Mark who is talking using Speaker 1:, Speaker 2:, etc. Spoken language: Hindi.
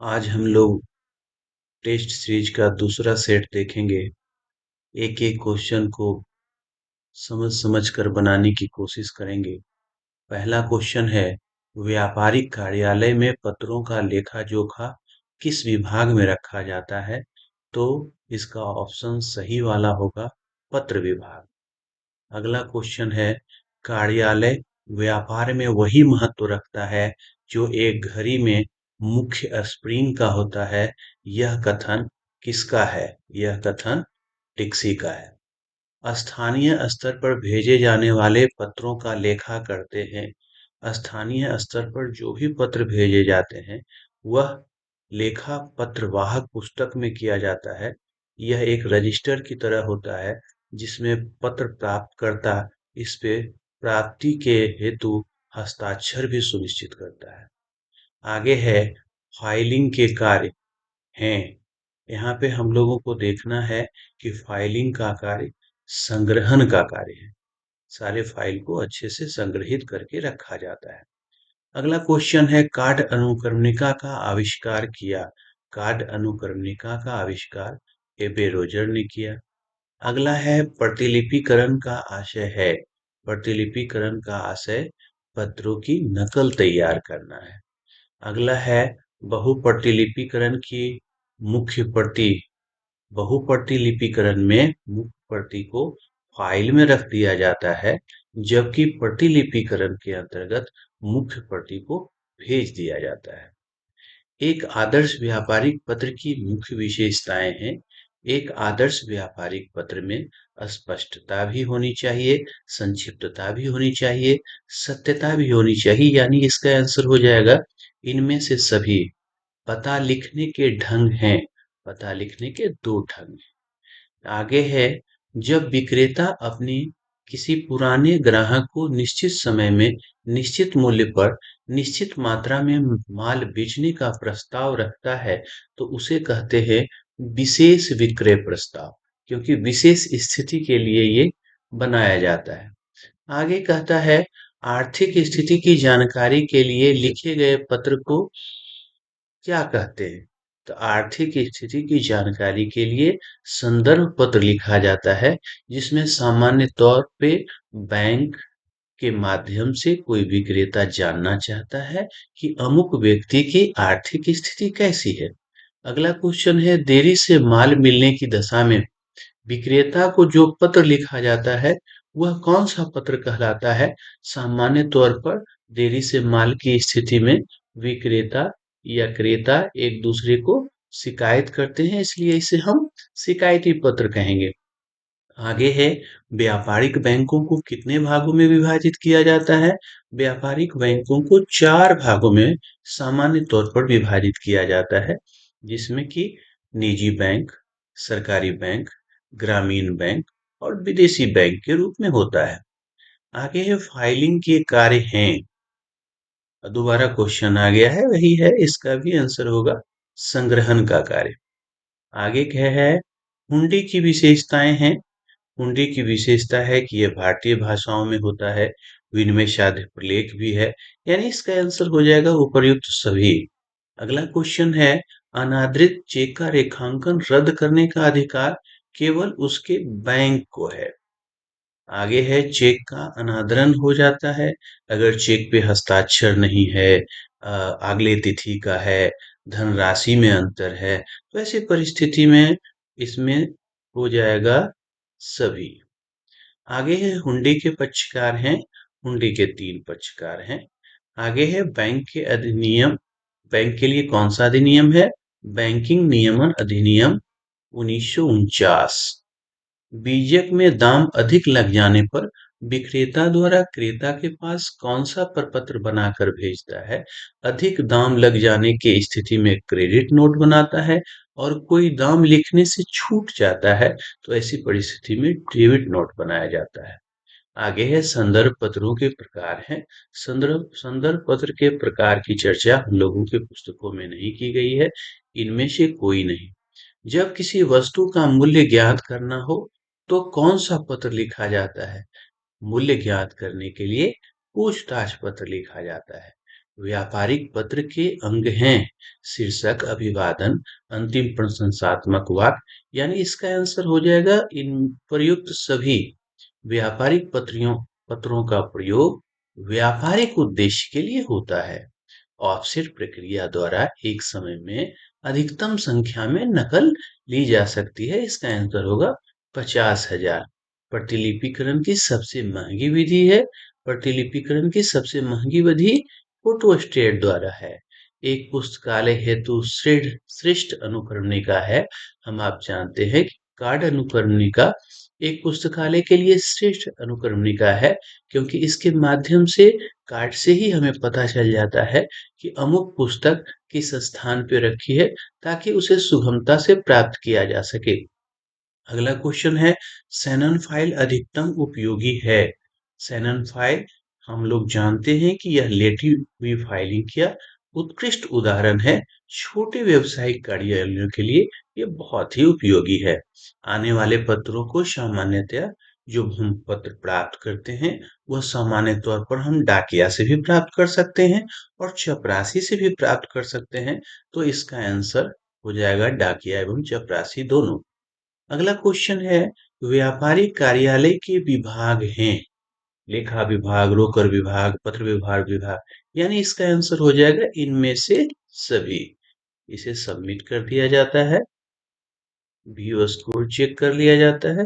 Speaker 1: आज हम लोग टेस्ट सीरीज का दूसरा सेट देखेंगे। एक एक क्वेश्चन को समझ समझ कर बनाने की कोशिश करेंगे। पहला क्वेश्चन है, व्यापारिक कार्यालय में पत्रों का लेखा जोखा किस विभाग में रखा जाता है? तो इसका ऑप्शन सही वाला होगा, पत्र विभाग। अगला क्वेश्चन है, कार्यालय व्यापार में वही महत्व रखता है जो एक घड़ी में मुख्य स्प्रिंग का होता है। यह कथन किसका है? यह कथन डिक्सी का है। स्थानीय स्तर पर भेजे जाने वाले पत्रों का लेखा करते हैं। स्थानीय स्तर पर जो भी पत्र भेजे जाते हैं वह लेखा पत्रवाहक पुस्तक में किया जाता है। यह एक रजिस्टर की तरह होता है जिसमें पत्र प्राप्तकर्ता इस पे प्राप्ति के हेतु हस्ताक्षर भी सुनिश्चित करता है। आगे है, फाइलिंग के कार्य हैं। यहाँ पे हम लोगों को देखना है कि फाइलिंग का कार्य संग्रहण का कार्य है। सारे फाइल को अच्छे से संग्रहित करके रखा जाता है। अगला क्वेश्चन है, कार्ड अनुक्रमणिका का आविष्कार किया। कार्ड अनुक्रमणिका का आविष्कार एबे रोजर ने किया। अगला है, प्रतिलिपिकरण का आशय है। प्रतिलिपिकरण का आशय पत्रों की नकल तैयार करना है। अगला है, बहुप्रतिलिपिकरण की मुख्य प्रति। बहुप्रतिलिपिकरण में मुख्य प्रति को फाइल में रख दिया जाता है, जबकि प्रतिलिपिकरण के अंतर्गत मुख्य प्रति को भेज दिया जाता है। एक आदर्श व्यापारिक पत्र की मुख्य विशेषताएं हैं। एक आदर्श व्यापारिक पत्र में स्पष्टता भी होनी चाहिए, संक्षिप्तता भी होनी चाहिए, सत्यता भी होनी चाहिए, यानी इसका आंसर हो जाएगा इनमें से सभी। पता लिखने के ढंग हैं। पता लिखने के दो ढंग हैं। आगे है, जब विक्रेता अपनी किसी पुराने ग्राहक को निश्चित समय में निश्चित मूल्य पर निश्चित मात्रा में माल बेचने का प्रस्ताव रखता है तो उसे कहते हैं विशेष विक्रय प्रस्ताव, क्योंकि विशेष स्थिति के लिए ये बनाया जाता है। आगे कहता है, आर्थिक स्थिति की जानकारी के लिए लिखे गए पत्र को क्या कहते हैं? तो आर्थिक स्थिति की जानकारी के लिए संदर्भ पत्र लिखा जाता है, जिसमें सामान्य तौर पे बैंक के माध्यम से कोई विक्रेता जानना चाहता है कि अमुक व्यक्ति की आर्थिक स्थिति कैसी है। अगला क्वेश्चन है, देरी से माल मिलने की दशा में विक्रेता को जो पत्र लिखा जाता है वह कौन सा पत्र कहलाता है? सामान्य तौर पर देरी से माल की स्थिति में विक्रेता या क्रेता एक दूसरे को शिकायत करते हैं, इसलिए इसे हम शिकायती पत्र कहेंगे। आगे है, व्यापारिक बैंकों को कितने भागों में विभाजित किया जाता है? व्यापारिक बैंकों को चार भागों में सामान्य तौर पर विभाजित किया जाता है, जिसमें कि निजी बैंक, सरकारी बैंक, ग्रामीण बैंक और विदेशी बैंक के रूप में होता है। आगे है, फाइलिंग के कार्य हैं। दोबारा क्वेश्चन आ गया है, वही है, इसका भी आंसर होगा संग्रहण का कार्य। आगे क्या है, हुंडी की विशेषताएं हैं। हुंडी की विशेषता है कि यह भारतीय भाषाओं में होता है, विनिमय साध्य प्रलेख भी है, यानी इसका आंसर हो जाएगा उपर्युक्त सभी। अगला क्वेश्चन है, अनादृत चेक का रेखांकन रद्द करने का अधिकार केवल उसके बैंक को है। आगे है, चेक का अनादरण हो जाता है अगर चेक पे हस्ताक्षर नहीं है, अगले तिथि का है, धनराशि में अंतर है, तो ऐसी परिस्थिति में इसमें हो जाएगा सभी। आगे है, हुंडी के पक्षकार हैं। हुंडी के तीन पक्षकार हैं। आगे है, बैंक के अधिनियम। बैंक के लिए कौन सा अधिनियम है? बैंकिंग नियमन अधिनियम 1949। बीजक में दाम अधिक लग जाने पर विक्रेता द्वारा क्रेता के पास कौन सा प्रपत्र बनाकर भेजता है? अधिक दाम लग जाने की स्थिति में क्रेडिट नोट बनाता है, और कोई दाम लिखने से छूट जाता है तो ऐसी परिस्थिति में डेबिट नोट बनाया जाता है। आगे है, संदर्भ पत्रों के प्रकार हैं। संदर्भ संदर्भ पत्र के प्रकार की चर्चा हम लोगों के पुस्तकों में नहीं की गई है, इनमें से कोई नहीं। जब किसी वस्तु का मूल्य ज्ञात करना हो तो कौन सा पत्र लिखा जाता है? मूल्य ज्ञात करने के लिए पूछताछ पत्र लिखा जाता है। व्यापारिक पत्र के अंग हैं शीर्षक, अभिवादन, अंतिम प्रशंसात्मक वाक्य। यानी इसका आंसर हो जाएगा इन प्रयुक्त सभी व्यापारिक पत्रों का प्रयोग व्यापारिक उद्देश्य के लिए होता है। ऑफसेट प्रक्रिया द्वारा एक समय में अधिकतम संख्या में नकल ली जा सकती है। इसका आंसर होगा 50,000। प्रतिलिपिकरण की सबसे महंगी विधि है। प्रतिलिपिकरण की सबसे महंगी विधि फोटोस्टेट द्वारा है। एक पुस्तकालय हेतु श्रेष्ठ अनुकरणिका है। हम आप जानते हैं कि कार्ड अनुकरणिका एक पुस्तकालय के लिए श्रेष्ठ अनुकरणिका है, क्योंकि इसके माध्यम से कार्ड से ही हमें पता चल जाता है कि अमुक पुस्तक किस स्थान पे रखी है, ताकि उसे सुगमता से प्राप्त किया जा सके। अगला क्वेश्चन है, शैनन फाइल अधिकतम उपयोगी है। शैनन फाइल हम लोग जानते हैं कि यह लेटिव फाइलिंग का उत्कृष्ट उदाहरण है। छोटे व्यावसायिक कार्यालयों के लिए ये बहुत ही उपयोगी है। आने वाले पत्रों को सामान्यतया जो हम पत्र प्राप्त करते हैं वह सामान्य तौर पर हम डाकिया से भी प्राप्त कर सकते हैं और चपरासी से भी प्राप्त कर सकते हैं। तो इसका आंसर हो जाएगा डाकिया एवं चपरासी दोनों। अगला क्वेश्चन है, व्यापारिक कार्यालय के विभाग हैं लेखा विभाग, रोकड़ विभाग, पत्र व्यवहार विभाग। यानी इसका आंसर हो जाएगा इनमें से सभी। इसे सबमिट कर दिया जाता है, व्यू स्कोर चेक कर लिया जाता है